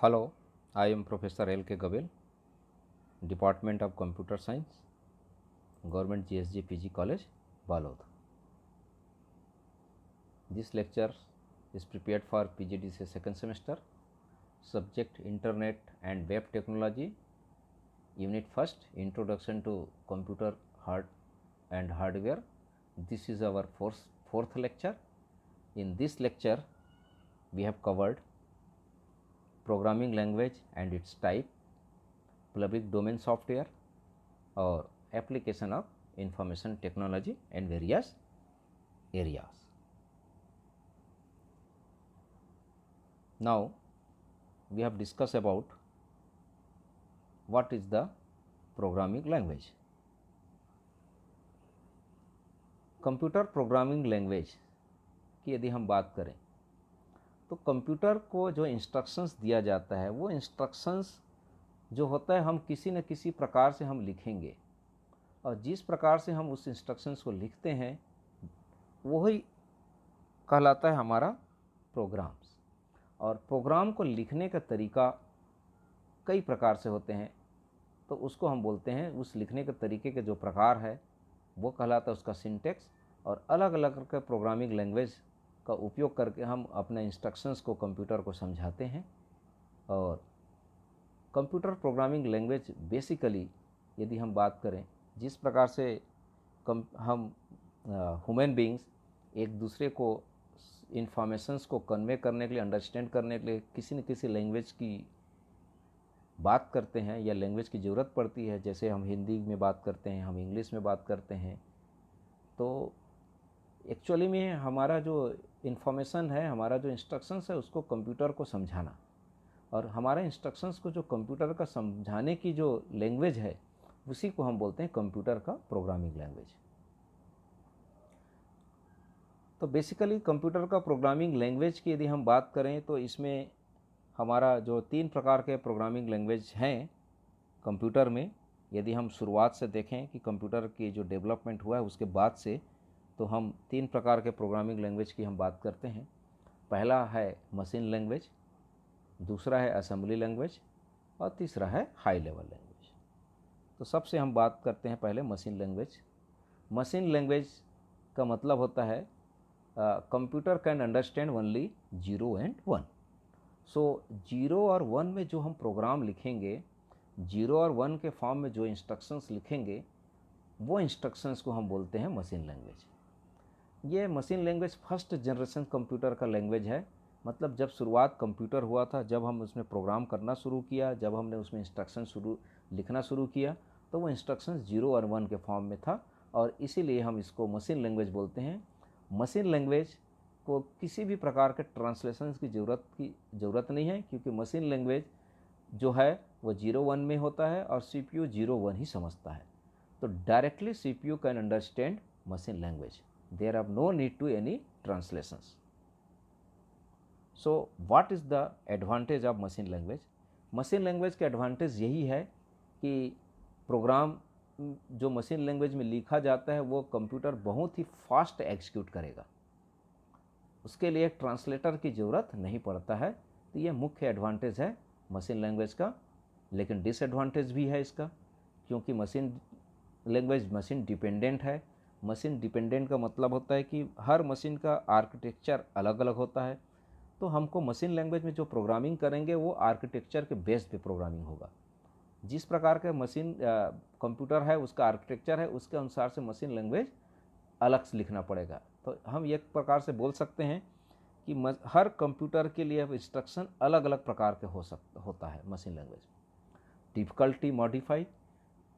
Hello, I am Professor L. K. Gabil, Department of Computer Science, Government GSG PG College, Balod. This lecture is prepared for PGDCA second semester, subject Internet and Web Technology, Unit 1st, Introduction to Computer and Hardware. This is our fourth lecture. In this lecture, we have covered programming language and its type, public domain software or application of information technology and various areas. Now, we have discussed about what is the programming language. Computer programming language की यदि हम बात करें तो computer को जो instructions दिया जाता है वो इंस्ट्रक्शंस जो होता है हम किसी न किसी प्रकार से हम लिखेंगे और जिस प्रकार से हम उस इंस्ट्रक्शंस को लिखते हैं वही कहलाता है हमारा प्रोग्राम्स। और प्रोग्राम को लिखने का तरीका कई प्रकार से होते हैं तो उसको हम बोलते हैं उस लिखने के तरीके के जो प्रकार है वो कहलाता है उसका सिंटेक्स। और अलग अलग के प्रोग्रामिंग लैंग्वेज का उपयोग करके हम अपने इंस्ट्रक्शंस को कंप्यूटर को समझाते हैं। और कंप्यूटर प्रोग्रामिंग लैंग्वेज बेसिकली यदि हम बात करें जिस प्रकार से हम ह्यूमन बींग्स एक दूसरे को इंफॉर्मेशंस को कन्वे करने के लिए अंडरस्टैंड करने के लिए किसी न किसी लैंग्वेज की बात करते हैं या लैंग्वेज की ज़रूरत पड़ती है, जैसे हम हिंदी में बात करते हैं, हम इंग्लिश में बात करते हैं, तो एक्चुअली में हमारा जो इन्फॉर्मेशन है, हमारा जो इंस्ट्रक्शंस है उसको कंप्यूटर को समझाना और हमारे इंस्ट्रक्शंस को जो कंप्यूटर का समझाने की जो लैंग्वेज है उसी को हम बोलते हैं कंप्यूटर का प्रोग्रामिंग लैंग्वेज। तो बेसिकली कंप्यूटर का प्रोग्रामिंग लैंग्वेज की यदि हम बात करें तो इसमें हमारा जो 3 प्रकार के प्रोग्रामिंग लैंग्वेज हैं कंप्यूटर में, यदि हम शुरुआत से देखें कि कंप्यूटर की जो डेवलपमेंट हुआ है उसके बाद से, तो हम 3 प्रकार के प्रोग्रामिंग लैंग्वेज की हम बात करते हैं। पहला है मशीन लैंग्वेज, दूसरा है असेंबली लैंग्वेज और तीसरा है हाई लेवल लैंग्वेज। तो सबसे हम बात करते हैं पहले मशीन लैंग्वेज। मशीन लैंग्वेज का मतलब होता है computer can understand only 0 and 1। सो 0 और 1 में जो हम प्रोग्राम लिखेंगे, 0 और 1 के फॉर्म में जो इंस्ट्रक्शंस लिखेंगे वो इंस्ट्रक्शंस को हम बोलते हैं मशीन लैंग्वेज। ये machine language first generation computer का लैंग्वेज है। मतलब जब शुरुआत कंप्यूटर हुआ था, जब हम उसमें प्रोग्राम करना शुरू किया, जब हमने उसमें इंस्ट्रक्शन लिखना शुरू किया तो वो इंस्ट्रक्शंस 0 और 1 के फॉर्म में था और इसीलिए हम इसको मशीन लैंग्वेज बोलते हैं। मशीन लैंग्वेज को किसी भी प्रकार के ट्रांसलेशन की ज़रूरत नहीं है, क्योंकि मशीन लैंग्वेज जो है वो 0-1 में होता है और CPU 0-1 ही समझता है। तो directly CPU can understand machine language, there are no need to any translations. So what is the advantage of machine language? Machine language का एडवांटेज यही है कि प्रोग्राम जो मशीन लैंग्वेज में लिखा जाता है वो कंप्यूटर बहुत ही फास्ट एग्जीक्यूट करेगा, उसके लिए एक ट्रांसलेटर की ज़रूरत नहीं पड़ता है। तो ये मुख्य एडवांटेज है मशीन लैंग्वेज का। लेकिन डिसएडवांटेज भी है इसका, क्योंकि मशीन लैंग्वेज मशीन डिपेंडेंट है। मशीन डिपेंडेंट का मतलब होता है कि हर मशीन का आर्किटेक्चर अलग अलग होता है। तो हमको मशीन लैंग्वेज में जो प्रोग्रामिंग करेंगे वो आर्किटेक्चर के बेस पे प्रोग्रामिंग होगा। जिस प्रकार का मशीन कंप्यूटर है उसका आर्किटेक्चर है, उसके अनुसार से मशीन लैंग्वेज अलग से लिखना पड़ेगा। तो हम एक प्रकार से बोल सकते हैं कि हर कंप्यूटर के लिए इंस्ट्रक्शन अलग अलग प्रकार के होता है मशीन लैंग्वेज। डिफ़िकल्टी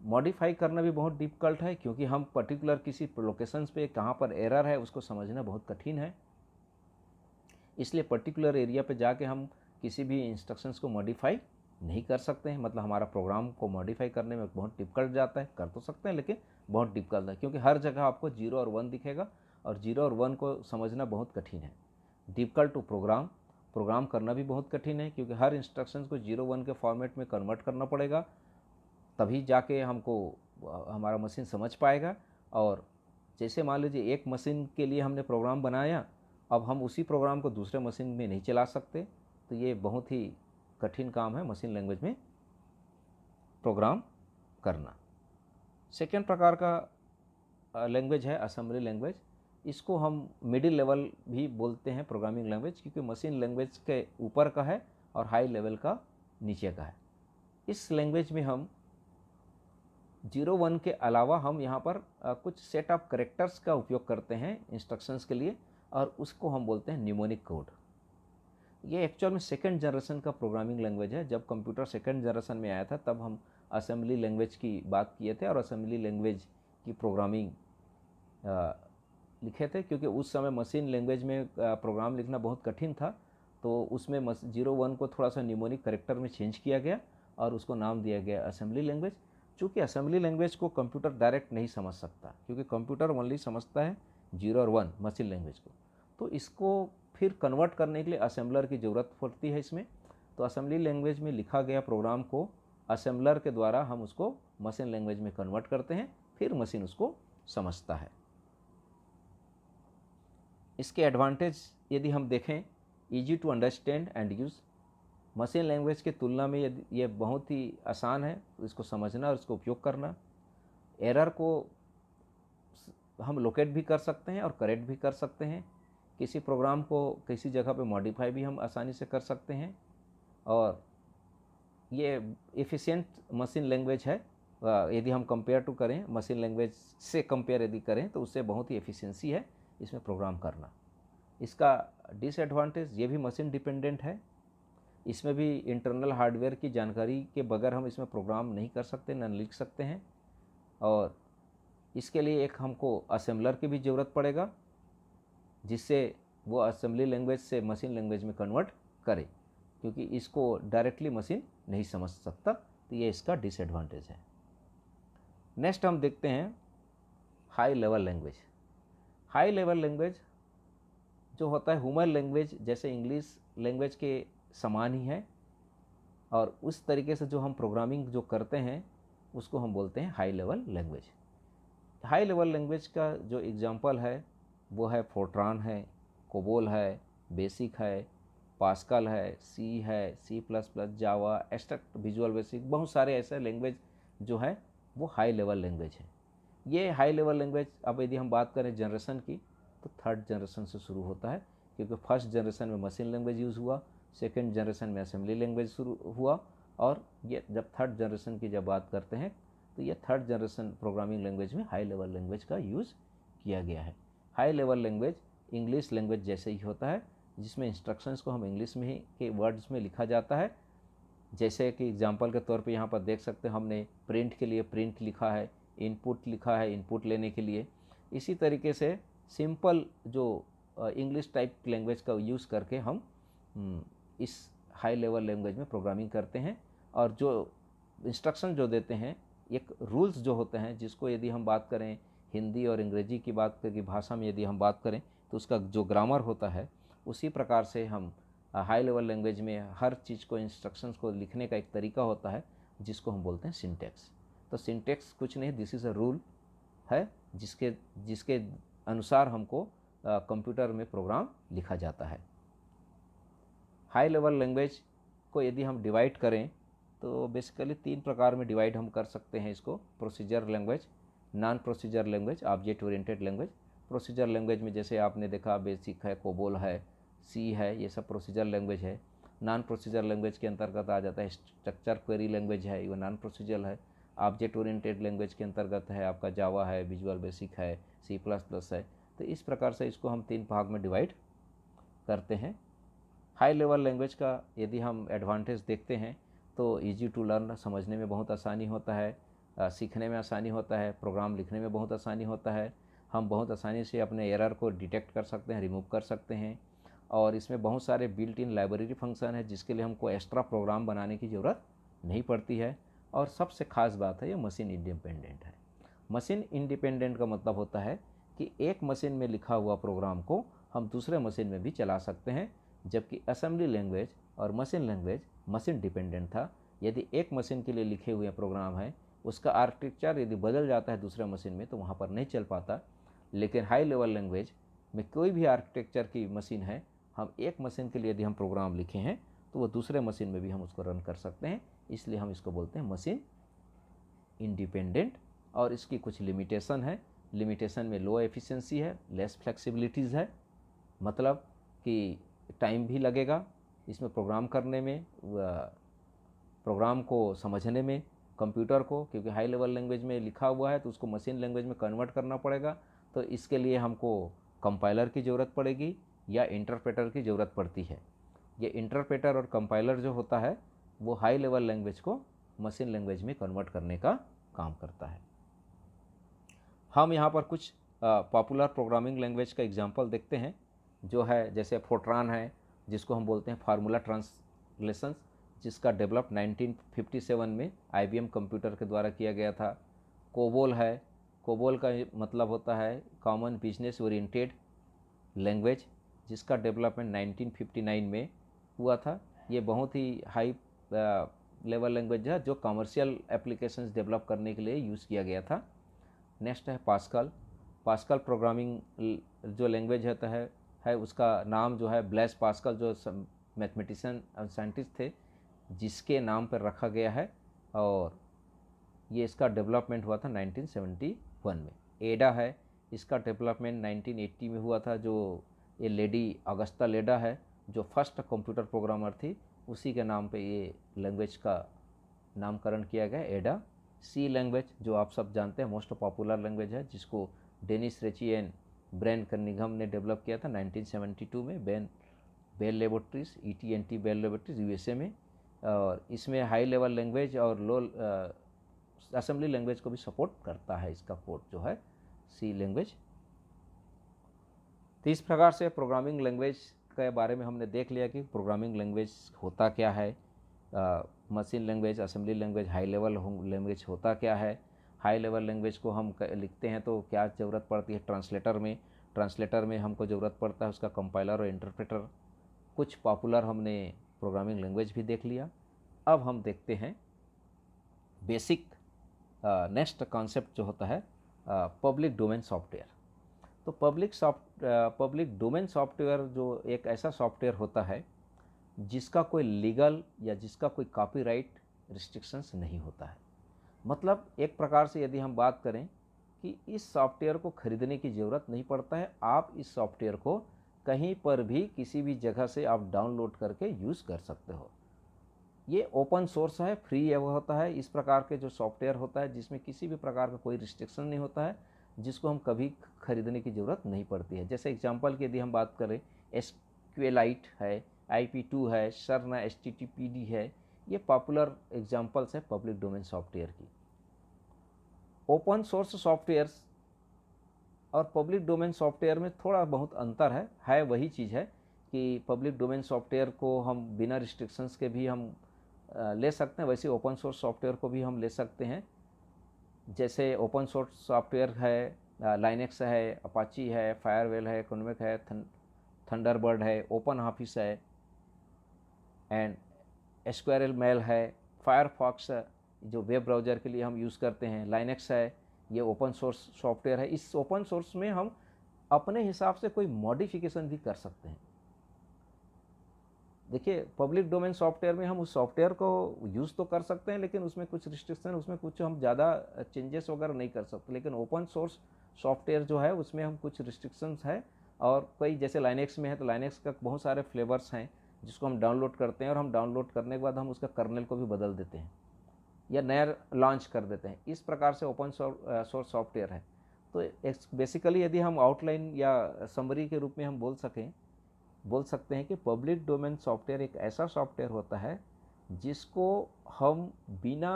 मॉडिफाई करना भी बहुत डिफ़िकल्ट है, क्योंकि हम पर्टिकुलर किसी लोकेशंस पे कहाँ पर एरर है उसको समझना बहुत कठिन है। इसलिए पर्टिकुलर एरिया पे जाके हम किसी भी इंस्ट्रक्शंस को मॉडिफाई नहीं कर सकते हैं। मतलब हमारा प्रोग्राम को मॉडिफाई करने में बहुत डिफ़िकल्ट जाता है। कर तो सकते हैं लेकिन बहुत डिफ़िकल्ट है, क्योंकि हर जगह आपको 0 और 1 दिखेगा और 0 और 1 को समझना बहुत कठिन है। डिफ़िकल्ट टू प्रोग्राम करना भी बहुत कठिन है, क्योंकि हर इंस्ट्रक्शंस को 0-1 के फॉर्मेट में कन्वर्ट करना पड़ेगा, तभी जाके हमको हमारा मशीन समझ पाएगा। और जैसे मान लीजिए एक मशीन के लिए हमने प्रोग्राम बनाया, अब हम उसी प्रोग्राम को दूसरे मशीन में नहीं चला सकते, तो ये बहुत ही कठिन काम है मशीन लैंग्वेज में प्रोग्राम करना। सेकेंड प्रकार का लैंग्वेज है असेंबली लैंग्वेज। इसको हम मिडिल लेवल भी बोलते हैं प्रोग्रामिंग लैंग्वेज, क्योंकि मशीन लैंग्वेज के ऊपर का है और हाई लेवल का नीचे का है। इस लैंग्वेज में हम 0-1 के अलावा हम यहाँ पर कुछ सेट ऑफ करेक्टर्स का उपयोग करते हैं इंस्ट्रक्शंस के लिए, और उसको हम बोलते हैं न्यूमोनिक कोड। ये एक्चुअल में सेकेंड जनरेशन का प्रोग्रामिंग लैंग्वेज है। जब कंप्यूटर सेकेंड जनरेशन में आया था तब हम असेंबली लैंग्वेज की बात किए थे और असेंबली लैंग्वेज की प्रोग्रामिंग लिखे थे, क्योंकि उस समय मशीन लैंग्वेज में प्रोग्राम लिखना बहुत कठिन था। तो उसमें 0-1 को थोड़ा सा न्यूमोनिक करेक्टर में चेंज किया गया और उसको नाम दिया गया असेंबली लैंग्वेज। चूँकि असेंबली लैंग्वेज को कंप्यूटर डायरेक्ट नहीं समझ सकता, क्योंकि कंप्यूटर ओनली समझता है 0 और 1 मशीन लैंग्वेज को, तो इसको फिर कन्वर्ट करने के लिए असेंबलर की ज़रूरत पड़ती है इसमें। तो असेंबली लैंग्वेज में लिखा गया प्रोग्राम को असेंबलर के द्वारा हम उसको मशीन लैंग्वेज में कन्वर्ट करते हैं, फिर मशीन उसको समझता है। इसके एडवांटेज यदि हम देखें, easy to understand and use. Machine language की तुलना में ये बहुत ही आसान है इसको समझना और इसको उपयोग करना। एरर को हम लोकेट भी कर सकते हैं और करेक्ट भी कर सकते हैं। किसी प्रोग्राम को किसी जगह पे मॉडिफाई भी हम आसानी से कर सकते हैं, और ये एफिशिएंट मशीन लैंग्वेज है। यदि हम कंपेयर टू करें मशीन लैंग्वेज से कंपेयर यदि करें तो उससे बहुत ही एफिशिएंसी है इसमें प्रोग्राम करना। इसका डिसएडवांटेज ये भी मशीन डिपेंडेंट है। इसमें भी इंटरनल हार्डवेयर की जानकारी के बगैर हम इसमें प्रोग्राम नहीं कर सकते, न लिख सकते हैं, और इसके लिए एक हमको असेंबलर की भी ज़रूरत पड़ेगा, जिससे वो असेंबली लैंग्वेज से मशीन लैंग्वेज में कन्वर्ट करे, क्योंकि इसको डायरेक्टली मशीन नहीं समझ सकता। तो ये इसका डिसएडवांटेज है। नेक्स्ट हम देखते हैं high level language. High level language जो होता है ह्यूमन लैंग्वेज जैसे इंग्लिश लैंग्वेज के समान ही है, और उस तरीके से जो हम प्रोग्रामिंग जो करते हैं उसको हम बोलते हैं high level language. High level language का जो एग्जांपल है वो है फोर्ट्रान है, कोबोल है, बेसिक है, पास्कल है, सी है, C++, जावा, एब्स्ट्रैक्ट विजुअल बेसिक, बहुत सारे ऐसे लैंग्वेज जो है वो हाई लेवल लैंग्वेज है। ये हाई लेवल लैंग्वेज अब यदि हम बात करें जनरेशन की तो थर्ड जनरेशन से शुरू होता है, क्योंकि फर्स्ट जनरेशन में मशीन लैंग्वेज यूज़ हुआ, सेकेंड जनरेशन में असेंबली लैंग्वेज शुरू हुआ, और ये जब थर्ड जनरेशन की जब बात करते हैं तो ये थर्ड जनरेशन प्रोग्रामिंग लैंग्वेज में हाई लेवल लैंग्वेज का यूज़ किया गया है। High level language English language जैसे ही होता है, जिसमें इंस्ट्रक्शंस को हम इंग्लिश में ही के वर्ड्स में लिखा जाता है। जैसे कि एग्जांपल के तौर पे यहाँ पर देख सकते हैं, हमने प्रिंट के लिए प्रिंट लिखा है, इनपुट लिखा है इनपुट लेने के लिए। इसी तरीके से सिंपल जो इंग्लिश टाइप लैंग्वेज का यूज़ करके हम इस हाई लेवल लैंग्वेज में प्रोग्रामिंग करते हैं, और जो इंस्ट्रक्शन जो देते हैं, एक रूल्स जो होते हैं, जिसको यदि हम बात करें हिंदी और अंग्रेजी की बात की भाषा में यदि हम बात करें तो उसका जो ग्रामर होता है उसी प्रकार से हम हाई लेवल लैंग्वेज में हर चीज़ को इंस्ट्रक्शंस को लिखने का एक तरीका होता है जिसको हम बोलते हैं सिंटेक्स। तो सिंटेक्स कुछ नहीं, दिस इज़ अ रूल है जिसके अनुसार हमको कंप्यूटर में प्रोग्राम लिखा जाता है। हाई लेवल लैंग्वेज को यदि हम डिवाइड करें तो बेसिकली 3 प्रकार में डिवाइड हम कर सकते हैं इसको। Procedure language, non procedure language, object oriented language. Procedure language में जैसे आपने देखा बेसिक है, कोबोल है, सी है, ये सब प्रोसीजर लैंग्वेज है। नॉन प्रोसीजर लैंग्वेज के अंतर्गत आ जाता है स्ट्रक्चर क्वेरी लैंग्वेज है, ये नॉन प्रोसीजर है। ऑब्जेक्ट ओरिएंटेड लैंग्वेज के अंतर्गत है आपका जावा है, विजुअल बेसिक है, C++ है। तो इस प्रकार से इसको हम 3 भाग में डिवाइड करते हैं। हाई लेवल लैंग्वेज का यदि हम एडवांटेज देखते हैं तो ईजी टू लर्न, समझने में बहुत आसानी होता है, सीखने में आसानी होता है, प्रोग्राम लिखने में बहुत आसानी होता है। हम बहुत आसानी से अपने एरर को डिटेक्ट कर सकते हैं, रिमूव कर सकते हैं, और इसमें बहुत सारे बिल्ट इन लाइब्रेरी फंक्शन है जिसके लिए हमको एक्स्ट्रा प्रोग्राम बनाने की ज़रूरत नहीं पड़ती है। और सबसे खास बात है ये मशीन इंडिपेंडेंट है। मशीन इंडिपेंडेंट का मतलब होता है कि एक मशीन में लिखा हुआ प्रोग्राम को हम दूसरे मशीन में भी चला सकते हैं, जबकि असेंबली लैंग्वेज और मशीन लैंग्वेज मशीन डिपेंडेंट था। यदि एक मशीन के लिए लिखे हुए प्रोग्राम है, उसका आर्किटेक्चर यदि बदल जाता है दूसरे मशीन में तो वहाँ पर नहीं चल पाता। लेकिन हाई लेवल लैंग्वेज में कोई भी आर्किटेक्चर की मशीन है, हम एक मशीन के लिए यदि हम प्रोग्राम लिखे हैं तो वो दूसरे मशीन में भी हम उसको रन कर सकते हैं, इसलिए हम इसको बोलते हैं मशीन इंडिपेंडेंट। और इसकी कुछ लिमिटेशन है। लिमिटेशन में लो एफिशिएंसी है, लेस फ्लेक्सिबिलिटीज़ है, मतलब कि टाइम भी लगेगा इसमें प्रोग्राम करने में, प्रोग्राम को समझने में कंप्यूटर को, क्योंकि हाई लेवल लैंग्वेज में लिखा हुआ है तो उसको मशीन लैंग्वेज में कन्वर्ट करना पड़ेगा। तो इसके लिए हमको कंपाइलर की ज़रूरत पड़ेगी या इंटरप्रेटर की ज़रूरत पड़ती है। ये इंटरप्रेटर और कंपाइलर जो होता है वो हाई लेवल लैंग्वेज को मशीन लैंग्वेज में कन्वर्ट करने का काम करता है। हम यहाँ पर कुछ पॉपुलर प्रोग्रामिंग लैंग्वेज का एग्जांपल देखते हैं, जो है जैसे फोर्ट्रान है, जिसको हम बोलते हैं फार्मूला ट्रांसलेशन, जिसका डेवलप 1957 में IBM कंप्यूटर के द्वारा किया गया था। कोबोल है, कोबोल का मतलब होता है कॉमन बिजनेस ओरिएंटेड लैंग्वेज, जिसका डेवलपमेंट 1959 में हुआ था। ये बहुत ही हाई लेवल लैंग्वेज है जो कमर्शियल एप्लीकेशंस डेवलप करने के लिए यूज़ किया गया था। नेक्स्ट है पास्कल। पास्कल प्रोग्रामिंग जो लैंग्वेज होता है उसका नाम जो है ब्लेस पास्कल, जो मैथमेटिशियन और साइंटिस्ट थे, जिसके नाम पर रखा गया है, और ये इसका डेवलपमेंट हुआ था 1971 में। एडा है, इसका डेवलपमेंट 1980 में हुआ था। जो ये लेडी अगस्ता लेडा है, जो फर्स्ट कंप्यूटर प्रोग्रामर थी, उसी के नाम पे ये लैंग्वेज का नामकरण किया गया, एडा। सी लैंग्वेज, जो आप सब जानते हैं मोस्ट पॉपुलर लैंग्वेज है, जिसको Dennis Ritchie and Brian Kernighan ने डेवलप किया था 1972 में Bell laboratories, ET&T Bell laboratories USA में। और इसमें हाई लेवल लैंग्वेज और लो असेंबली लैंग्वेज को भी सपोर्ट करता है इसका कोड जो है सी लैंग्वेज। तो इस प्रकार से प्रोग्रामिंग लैंग्वेज के बारे में हमने देख लिया कि प्रोग्रामिंग लैंग्वेज होता क्या है, machine language, assembly language, high level language होता क्या है। हाई लेवल लैंग्वेज को हम लिखते हैं तो क्या ज़रूरत पड़ती है ट्रांसलेटर में। ट्रांसलेटर में हमको ज़रूरत पड़ता है उसका कंपाइलर और इंटरप्रेटर। कुछ पॉपुलर हमने प्रोग्रामिंग लैंग्वेज भी देख लिया। अब हम देखते हैं बेसिक नेक्स्ट कॉन्सेप्ट जो होता है पब्लिक डोमेन सॉफ्टवेयर। तो पब्लिक डोमेन सॉफ्टवेयर जो एक ऐसा सॉफ्टवेयर होता है जिसका कोई लीगल या जिसका कोई कॉपीराइट रिस्ट्रिक्शंस नहीं होता है। मतलब एक प्रकार से यदि हम बात करें कि इस सॉफ्टवेयर को खरीदने की ज़रूरत नहीं पड़ता है, आप इस सॉफ्टवेयर को कहीं पर भी किसी भी जगह से आप डाउनलोड करके यूज़ कर सकते हो। ये ओपन सोर्स है, फ्री होता है। इस प्रकार के जो सॉफ्टवेयर होता है जिसमें किसी भी प्रकार का कोई रिस्ट्रिक्शन नहीं होता है, जिसको हम कभी खरीदने की ज़रूरत नहीं पड़ती है। जैसे एग्जांपल की यदि हम बात करें, SQLite है, IP2 है, सरना HTTPD है, ये पॉपुलर एग्जांपल्स है पब्लिक डोमेन सॉफ्टवेयर की। ओपन सोर्स सॉफ्टवेयर्स और पब्लिक डोमेन सॉफ्टवेयर में थोड़ा बहुत अंतर है वही चीज़ है कि पब्लिक डोमेन सॉफ्टवेयर को हम बिना रिस्ट्रिक्शंस के भी हम ले सकते हैं, वैसे ओपन सोर्स सॉफ्टवेयर को भी हम ले सकते हैं। जैसे ओपन सोर्स सॉफ्टवेयर है, लाइनेक्स है, अपाची है, फायरवेल है, कॉन्वेक है, थंडरबर्ड है, ओपन ऑफिस है, एंड एसक्यूएल मेल है, फायरफॉक्स जो वेब ब्राउज़र के लिए हम यूज़ करते हैं, लाइनेक्स है, ये ओपन सोर्स सॉफ्टवेयर है। इस ओपन सोर्स में हम अपने हिसाब से कोई मॉडिफिकेशन भी कर सकते हैं। देखिए, पब्लिक डोमेन सॉफ्टवेयर में हम उस सॉफ्टवेयर को यूज़ तो कर सकते हैं, लेकिन उसमें कुछ रिस्ट्रिक्शन, उसमें कुछ हम ज़्यादा चेंजेस वगैरह नहीं कर सकते। लेकिन ओपन सोर्स सॉफ्टवेयर जो है उसमें हम कुछ रिस्ट्रिक्शंस है, और कई जैसे लाइनेक्स में है तो लाइनेक्स का बहुत सारे फ्लेवर्स हैं जिसको हम डाउनलोड करते हैं, और हम डाउनलोड करने के बाद हम उसका कर्नेल को भी बदल देते हैं या नया लॉन्च कर देते हैं। इस प्रकार से ओपन सोर्स सॉफ्टवेयर है। तो बेसिकली यदि हम आउटलाइन या समरी के रूप में हम बोल सकते हैं कि पब्लिक डोमेन सॉफ्टवेयर एक ऐसा सॉफ्टवेयर होता है जिसको हम बिना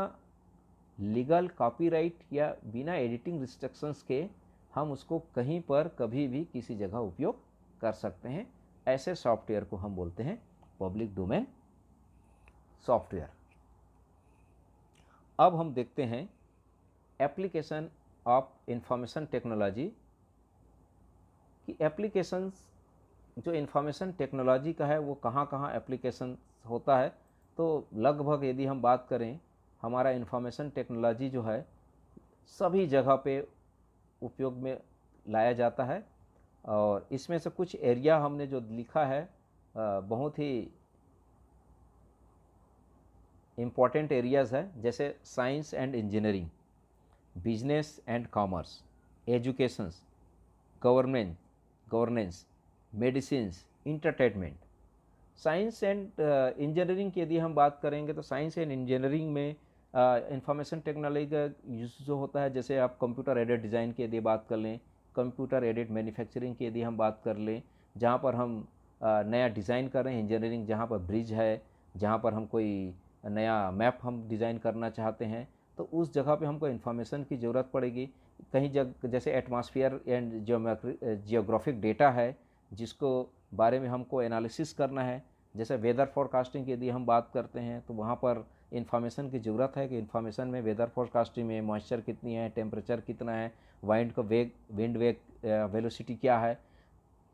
लीगल कॉपीराइट या बिना एडिटिंग रिस्ट्रिक्शंस के हम उसको कहीं पर कभी भी किसी जगह उपयोग कर सकते हैं। ऐसे सॉफ्टवेयर को हम बोलते हैं पब्लिक डोमेन सॉफ्टवेयर। अब हम देखते हैं एप्लीकेशन ऑफ इंफॉर्मेशन टेक्नोलॉजी की। एप्लीकेशंस जो इंफॉर्मेशन टेक्नोलॉजी का है वो कहाँ कहाँ एप्लीकेशन होता है, तो लगभग यदि हम बात करें, हमारा इंफॉर्मेशन टेक्नोलॉजी जो है सभी जगह पे उपयोग में लाया जाता है। और इसमें से कुछ एरिया हमने जो लिखा है बहुत ही इम्पॉर्टेंट एरियाज़ है, जैसे science and engineering, business and commerce, educations, government governance, medicines, entertainment. Science and engineering की यदि हम बात करेंगे तो साइंस एंड इंजीनियरिंग में इंफॉर्मेशन टेक्नोलॉजी का यूज़ जो होता है, जैसे आप कंप्यूटर एडेड डिज़ाइन की यदि बात कर लें, कंप्यूटर एडेड मैन्युफैक्चरिंग की यदि हम बात कर लें, जहाँ पर हम नया डिज़ाइन कर रहे हैं, इंजीनियरिंग जहाँ पर ब्रिज है, जहाँ पर हम कोई नया मैप हम डिज़ाइन करना चाहते हैं, तो उस जगह पे हमको इन्फॉर्मेशन की ज़रूरत पड़ेगी। कहीं जैसे एटमॉस्फेयर एंड जियोग्राफिक डेटा है, जिसको बारे में हमको एनालिसिस करना है। जैसे वेदर फोरकास्टिंग की यदि हम बात करते हैं तो वहाँ पर इन्फॉर्मेशन की ज़रूरत है कि इन्फॉर्मेशन में वेदर फोरकास्टिंग में मॉइस्चर कितनी है, टेम्परेचर कितना है, विंड वेग वेलोसिटी क्या है,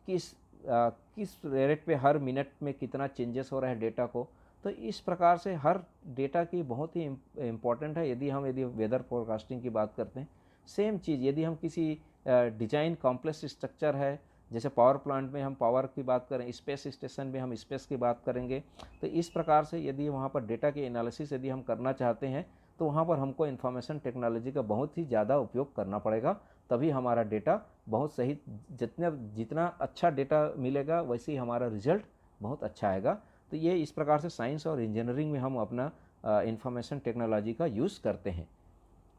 किस रेट पे हर मिनट में कितना चेंजेस हो रहा है डेटा को। तो इस प्रकार से हर डेटा की बहुत ही इम्पॉर्टेंट है। यदि वेदर फोरकास्टिंग की बात करते हैं, सेम चीज़ यदि हम किसी डिजाइन कॉम्प्लेक्स स्ट्रक्चर है, जैसे पावर प्लांट में हम पावर की बात करें, स्पेस स्टेशन में हम स्पेस की बात करेंगे, तो इस प्रकार से यदि वहाँ पर डेटा की एनालिसिस यदि हम करना चाहते हैं तो वहाँ पर हमको इन्फॉर्मेशन टेक्नोलॉजी का बहुत ही ज़्यादा उपयोग करना पड़ेगा, तभी हमारा डेटा बहुत सही, जितना अच्छा डेटा मिलेगा वैसे ही हमारा रिजल्ट बहुत अच्छा आएगा। तो ये इस प्रकार से साइंस और इंजीनियरिंग में हम अपना इंफॉर्मेशन टेक्नोलॉजी का यूज़ करते हैं।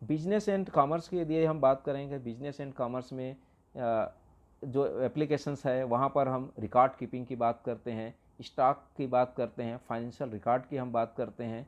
बिजनेस एंड कॉमर्स की यदि हम बात करेंगे, बिजनेस एंड कॉमर्स में जो एप्लीकेशंस है वहाँ पर हम रिकॉर्ड कीपिंग की बात करते हैं, स्टॉक की बात करते हैं, फाइनेंशियल रिकॉर्ड की हम बात करते हैं।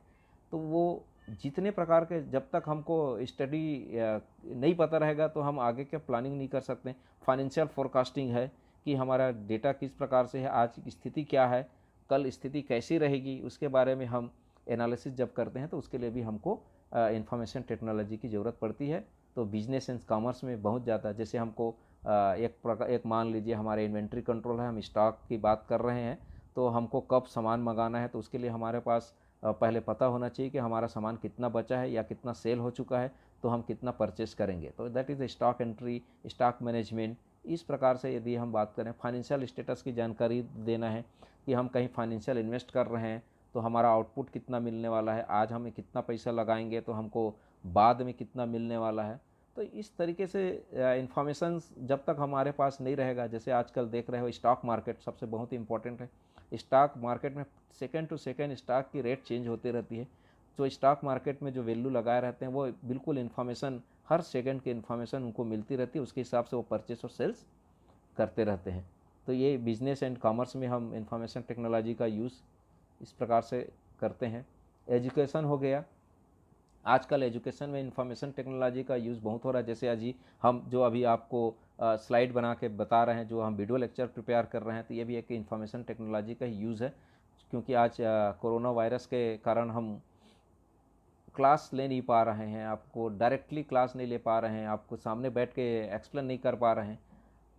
तो वो जितने प्रकार के, जब तक हमको स्टडी नहीं पता रहेगा तो हम आगे के प्लानिंग नहीं कर सकते। फाइनेंशियल फोरकास्टिंग है कि हमारा डेटा किस प्रकार से है, आज की स्थिति क्या है, कल स्थिति कैसी रहेगी, उसके बारे में हम एनालिसिस जब करते हैं तो उसके लिए भी हमको इंफॉर्मेशन टेक्नोलॉजी की ज़रूरत पड़ती है। तो बिजनेस एंड कॉमर्स में बहुत ज़्यादा, जैसे हमको एक मान लीजिए हमारे इन्वेंट्री कंट्रोल है, हम स्टॉक की बात कर रहे हैं, तो हमको कब सामान मंगाना है, तो उसके लिए हमारे पास पहले पता होना चाहिए कि हमारा सामान कितना बचा है या कितना सेल हो चुका है, तो हम कितना परचेस करेंगे। तो that is stock entry, stock management. इस प्रकार से यदि हम बात करें, फाइनेंशियल स्टेटस की जानकारी देना है कि हम कहीं फाइनेंशियल इन्वेस्ट कर रहे हैं तो हमारा आउटपुट कितना मिलने वाला है, आज हमें कितना पैसा लगाएंगे तो हमको बाद में कितना मिलने वाला है। तो इस तरीके से इंफॉर्मेशन जब तक हमारे पास नहीं रहेगा, जैसे आजकल देख रहे हो स्टॉक मार्केट सबसे बहुत इंपॉर्टेंट है। स्टॉक मार्केट में सेकंड टू सेकंड स्टॉक की रेट चेंज होती रहती है। जो स्टॉक मार्केट में जो वैल्यू लगाए रहते हैं वो बिल्कुल इन्फॉर्मेशन, हर सेकंड की इन्फॉर्मेशन उनको मिलती रहती है, उसके हिसाब से वो परचेस और सेल्स करते रहते हैं। तो ये बिजनेस एंड कॉमर्स में हम इंफॉर्मेशन टेक्नोलॉजी का यूज़ इस प्रकार से करते हैं। एजुकेशन हो गया, आजकल एजुकेशन में इंफॉर्मेशन टेक्नोलॉजी का यूज़ बहुत हो रहा है। जैसे आज ही हम जो अभी आपको स्लाइड बना के बता रहे हैं, जो हम वीडियो लेक्चर प्रिपेयर कर रहे हैं, तो ये भी एक इंफॉर्मेशन टेक्नोलॉजी का ही यूज़ है। क्योंकि आज कोरोना वायरस के कारण हम क्लास ले नहीं पा रहे हैं, आपको डायरेक्टली क्लास नहीं ले पा रहे हैं, आपको सामने बैठ के एक्सप्लेन नहीं कर पा रहे हैं,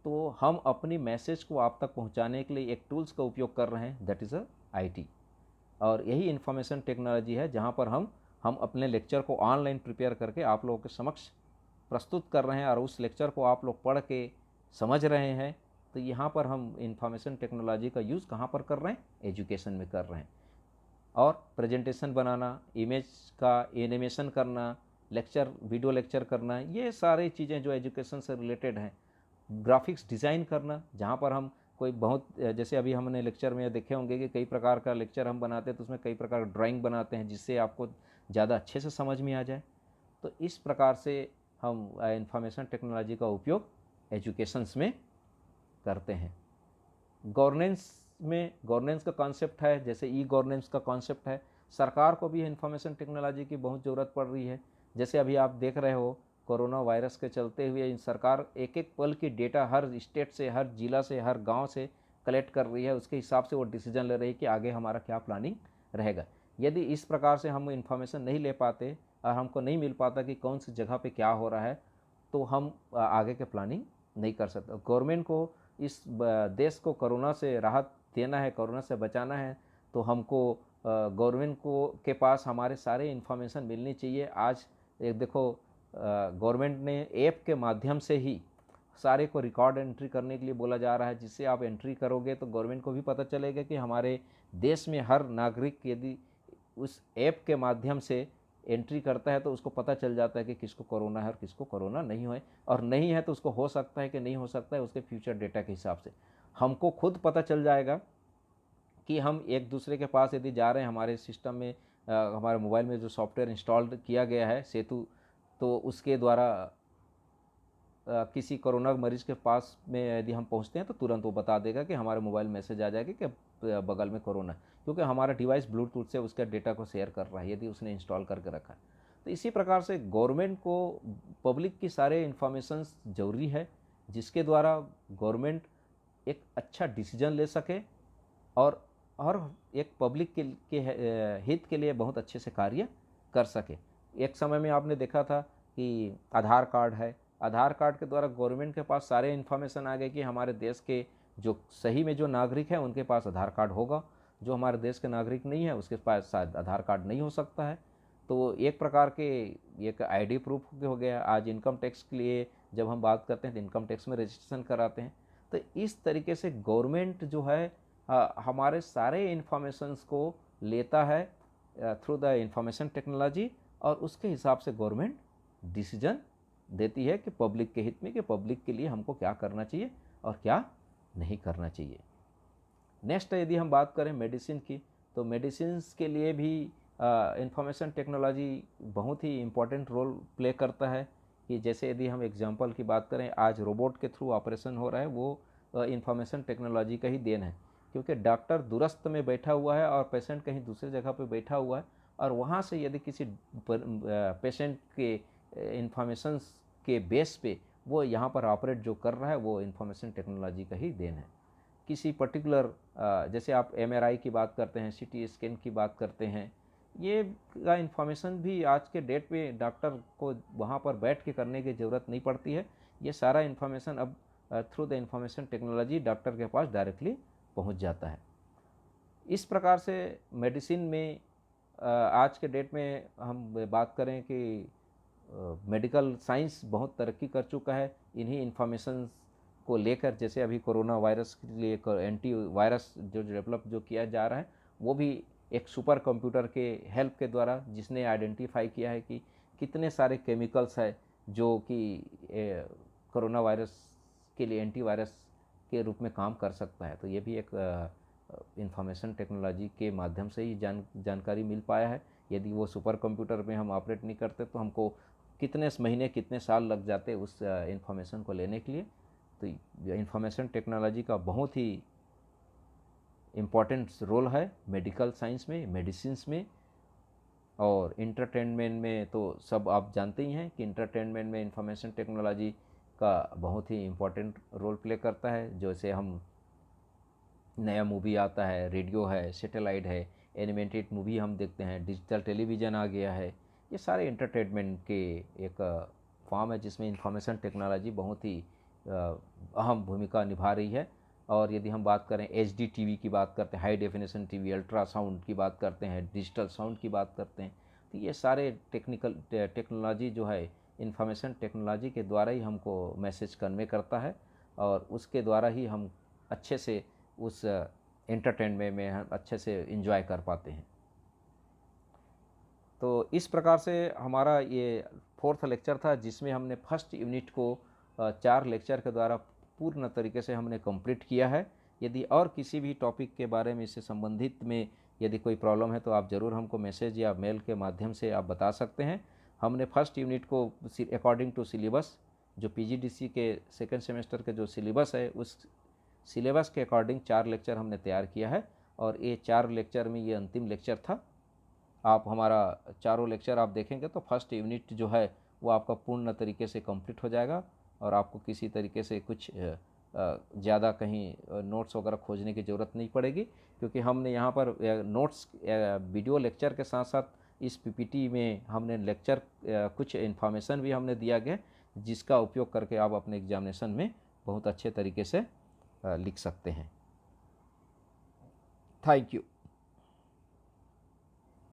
तो हम अपनी मैसेज को आप तक पहुंचाने के लिए एक टूल्स का उपयोग कर रहे हैं, दैट इज़ आईटी। और यही इन्फॉर्मेशन टेक्नोलॉजी है जहां पर हम अपने लेक्चर को ऑनलाइन प्रिपेयर करके आप लोगों के समक्ष प्रस्तुत कर रहे हैं, और उस लेक्चर को आप लोग पढ़ के समझ रहे हैं। तो यहाँ पर हम इंफॉर्मेशन टेक्नोलॉजी का यूज़ कहाँ पर कर रहे हैं, एजुकेशन में कर रहे हैं। और प्रेजेंटेशन बनाना, इमेज का एनिमेशन करना, लेक्चर वीडियो लेक्चर करना, ये सारी चीज़ें जो एजुकेशन से रिलेटेड हैं। ग्राफिक्स डिज़ाइन करना, जहाँ पर हम कोई बहुत, जैसे अभी हमने लेक्चर में देखे होंगे कि कई प्रकार का लेक्चर हम बनाते हैं तो उसमें कई प्रकार का ड्राइंग बनाते हैं जिससे आपको ज़्यादा अच्छे से समझ में आ जाए। तो इस प्रकार से हम इंफॉर्मेशन टेक्नोलॉजी का उपयोग एजुकेशंस में करते हैं। गवर्नेंस का कॉन्सेप्ट है, जैसे ई गवर्नेंस का कॉन्सेप्ट है। सरकार को भी इंफॉर्मेशन टेक्नोलॉजी की बहुत ज़रूरत पड़ रही है। जैसे अभी आप देख रहे हो, कोरोना वायरस के चलते हुए इन सरकार एक एक पल की डेटा हर स्टेट से, हर जिला से, हर गांव से कलेक्ट कर रही है, उसके हिसाब से वो डिसीजन ले रही है कि आगे हमारा क्या प्लानिंग रहेगा। यदि इस प्रकार से हम इंफॉर्मेशन नहीं ले पाते और हमको नहीं मिल पाता कि कौन सी जगह पे क्या हो रहा है, तो हम आगे के प्लानिंग नहीं कर सकते। गवर्नमेंट को इस देश को कोरोना से राहत देना है, कोरोना से बचाना है, तो हमको गवर्नमेंट को के पास हमारे सारे इन्फॉर्मेशन मिलनी चाहिए। आज एक देखो, गवर्नमेंट ने ऐप के माध्यम से ही सारे को रिकॉर्ड एंट्री करने के लिए बोला जा रहा है, जिससे आप एंट्री करोगे तो गवर्नमेंट को भी पता चलेगा कि हमारे देश में हर नागरिक यदि उस ऐप के माध्यम से एंट्री करता है तो उसको पता चल जाता है कि किसको कोरोना है और किसको कोरोना नहीं है, और नहीं है तो उसको हो सकता है कि नहीं हो सकता है, उसके फ्यूचर डेटा के हिसाब से हमको खुद पता चल जाएगा कि हम एक दूसरे के पास यदि जा रहे हैं। हमारे सिस्टम में हमारे मोबाइल में जो सॉफ्टवेयर इंस्टॉल किया गया है सेतु, तो उसके द्वारा किसी कोरोना मरीज के पास में यदि हम पहुंचते हैं तो तुरंत वो बता देगा कि हमारे मोबाइल मैसेज आ जाएगा कि बगल में कोरोना है, क्योंकि हमारा डिवाइस ब्लूटूथ से उसके डेटा को शेयर कर रहा है यदि उसने इंस्टॉल करके रखा है। तो इसी प्रकार से गवर्नमेंट को पब्लिक की सारे इन्फॉर्मेशंस ज़रूरी है, जिसके द्वारा गवर्नमेंट एक अच्छा डिसीजन ले सके और एक पब्लिक के हित के लिए बहुत अच्छे से कार्य कर सके। एक समय में आपने देखा था कि आधार कार्ड है, आधार कार्ड के द्वारा गवर्नमेंट के पास सारे इन्फॉर्मेशन आ गए कि हमारे देश के जो सही में जो नागरिक हैं उनके पास आधार कार्ड होगा, जो हमारे देश के नागरिक नहीं है उसके पास शायद आधार कार्ड नहीं हो सकता है। तो एक प्रकार के एक आईडी प्रूफ हो गया। आज इनकम टैक्स के लिए जब हम बात करते हैं तो इनकम टैक्स में रजिस्ट्रेशन कराते हैं। तो इस तरीके से गवर्नमेंट जो है हमारे सारे इन्फॉर्मेशंस को लेता है थ्रू द इंफॉर्मेशन टेक्नोलॉजी, और उसके हिसाब से गवर्नमेंट डिसीजन देती है कि पब्लिक के हित में, कि पब्लिक के लिए हमको क्या करना चाहिए और क्या नहीं करना चाहिए। नेक्स्ट यदि हम बात करें मेडिसिन की, तो मेडिसिन के लिए भी इंफॉर्मेशन टेक्नोलॉजी बहुत ही इम्पोर्टेंट रोल प्ले करता है। कि जैसे यदि हम एग्जांपल की बात करें, आज रोबोट के थ्रू ऑपरेशन हो रहा है, वो इंफॉर्मेशन टेक्नोलॉजी का ही देन है, क्योंकि डॉक्टर दूरस्थ में बैठा हुआ है और पेशेंट कहीं दूसरी जगह पर बैठा हुआ है, और वहाँ से यदि किसी पेशेंट के इंफॉर्मेशन के बेस पे वो यहाँ पर ऑपरेट जो कर रहा है, वो इंफॉर्मेशन टेक्नोलॉजी का ही देन है। किसी पर्टिकुलर जैसे आप एमआरआई की बात करते हैं, सीटी स्कैन की बात करते हैं, ये का इन्फॉर्मेशन भी आज के डेट पे डॉक्टर को वहाँ पर बैठ के करने की ज़रूरत नहीं पड़ती है। ये सारा इन्फॉर्मेशन अब through the information technology doctor के पास डायरेक्टली पहुँच जाता है। इस प्रकार से मेडिसिन में आज के डेट में हम बात करें कि मेडिकल साइंस बहुत तरक्की कर चुका है इन्हीं इन्फॉर्मेशन को लेकर। जैसे अभी कोरोना वायरस के लिए एंटी वायरस जो डेवलप जो किया जा रहा है, वो भी एक सुपर कंप्यूटर के हेल्प के द्वारा, जिसने आइडेंटिफाई किया है कि कितने सारे केमिकल्स है जो कि कोरोना वायरस के लिए एंटीवायरस के रूप में काम कर सकता है। तो ये भी एक इंफॉर्मेशन टेक्नोलॉजी के माध्यम से ही जानकारी मिल पाया है। यदि वो सुपर कंप्यूटर में हम ऑपरेट नहीं करते तो हमको कितने महीने कितने साल लग जाते उस इंफॉर्मेशन को लेने के लिए। तो इंफॉर्मेशन टेक्नोलॉजी का बहुत ही इम्पॉर्टेंट रोल है मेडिकल साइंस में, मेडिसिन्स में, और इंटरटेनमेंट में तो सब आप जानते ही हैं कि इंटरटेनमेंट में इंफॉर्मेशन टेक्नोलॉजी का बहुत ही इम्पॉर्टेंट रोल प्ले करता है। जैसे हम नया मूवी आता है, रेडियो है, सैटेलाइट है, एनिमेटेड मूवी हम देखते हैं, डिजिटल टेलीविज़न आ गया है, ये सारे इंटरटेनमेंट के एक फॉर्म है जिसमें इंफॉर्मेशन टेक्नोलॉजी बहुत ही अहम भूमिका निभा रही है। और यदि हम बात करें HD टीवी की बात करते हैं, हाई डेफिनेशन टीवी, अल्ट्रासाउंड की बात करते हैं, डिजिटल साउंड की बात करते हैं, तो ये सारे टेक्नोलॉजी जो है इंफॉर्मेशन टेक्नोलॉजी के द्वारा ही हमको मैसेज कन्वे करता है, और उसके द्वारा ही हम अच्छे से उस एंटरटेनमेंट में हम अच्छे से एंजॉय कर पाते हैं। तो इस प्रकार से हमारा ये 4th लेक्चर था, जिसमें हमने फर्स्ट यूनिट को 4 लेक्चर के द्वारा पूर्ण तरीके से हमने कंप्लीट किया है। यदि और किसी भी टॉपिक के बारे में, इससे संबंधित में यदि कोई प्रॉब्लम है तो आप ज़रूर हमको मैसेज या मेल के माध्यम से आप बता सकते हैं। हमने फर्स्ट यूनिट को अकॉर्डिंग टू सिलेबस, जो PGDC के सेकेंड सेमेस्टर के जो सिलेबस है, उस सिलेबस के अकॉर्डिंग 4 लेक्चर हमने तैयार किया है, और ये 4 लेक्चर में ये अंतिम लेक्चर था। आप हमारा चारों लेक्चर आप देखेंगे तो फर्स्ट यूनिट जो है वो आपका पूर्ण तरीके से कंप्लीट हो जाएगा, और आपको किसी तरीके से कुछ ज़्यादा कहीं नोट्स वगैरह खोजने की ज़रूरत नहीं पड़ेगी, क्योंकि हमने यहाँ पर नोट्स वीडियो लेक्चर के साथ साथ इस PPT में हमने लेक्चर कुछ इन्फॉर्मेशन भी हमने दिया गया, जिसका उपयोग करके आप अपने एग्जामिनेशन में बहुत अच्छे तरीके से लिख सकते हैं। Thank you.